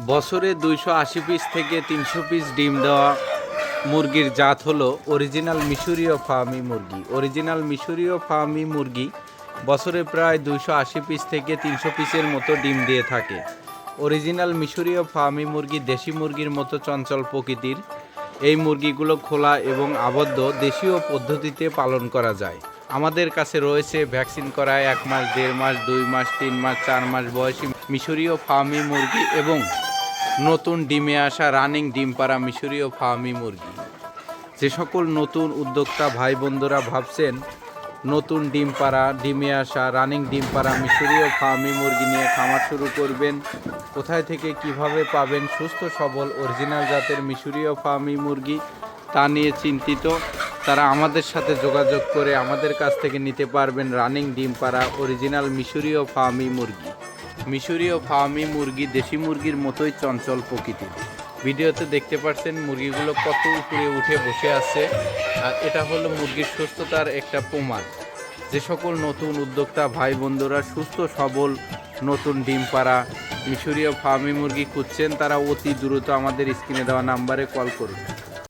বছরে 280 পিস থেকে 300 পিস ডিম দেওয়া মুরগির জাত হলো অরিজিনাল মিশরীয় ফার্মি মুরগি। অরিজিনাল মিশরীয় ফার্মি মুরগি বছরে প্রায় 280 পিস থেকে 300 পিসের মতো ডিম দিয়ে থাকে। অরিজিনাল মিশরীয় ফার্মি মুরগি দেশি মুরগির মতো চঞ্চল প্রকৃতির। এই মুরগিগুলো খোলা এবং আবদ্ধ দেশীয় পদ্ধতিতে পালন করা যায়। আমাদের কাছে রয়েছে ভ্যাকসিন করা 1 মাস, 1.5 মাস, 2 মাস, 3 মাস, 4 মাস বয়সী মিশরীয় ফার্মি মুরগি এবং নতুন ডিমে আসা রানিং ডিম পাড়া মিশরীয় ফার্মি মুরগি। যে সকল নতুন উদ্যোক্তা ভাই বন্ধুরা ভাবছেন নতুন ডিম পাড়া, ডিমে আসা রানিং ডিম পাড়া মিশরীয় ফার্মি মুরগি নিয়ে খামার শুরু করবেন, কোথায় থেকে কিভাবে পাবেন সুস্থ সবল অরিজিনাল জাতের মিশরীয় ফার্মি মুরগি তা নিয়ে চিন্তিত, তারা আমাদের সাথে যোগাযোগ করে আমাদের কাছ থেকে নিতে পারবেন রানিং ডিম পাড়া অরিজিনাল মিশরীয় ফার্মি মুরগি। মিশরীয় ফার্মি মুরগি দেশি মুরগির মতোই চঞ্চল প্রকৃতির। ভিডিওতে দেখতে পাচ্ছেন মুরগিগুলো কত উপরে উঠে বসে আছে, আর এটা হলো মুরগির সুস্থতার একটা প্রমাণ। যে সকল নতুন উদ্যোক্তা ভাই বন্ধুরা সুস্থ সবল নতুন ডিম পাড়া মিশরীয় ফার্মি মুরগি খুঁজছেন, তারা অতি দ্রুত আমাদের স্ক্রিনে দেওয়া নাম্বারে কল করুন।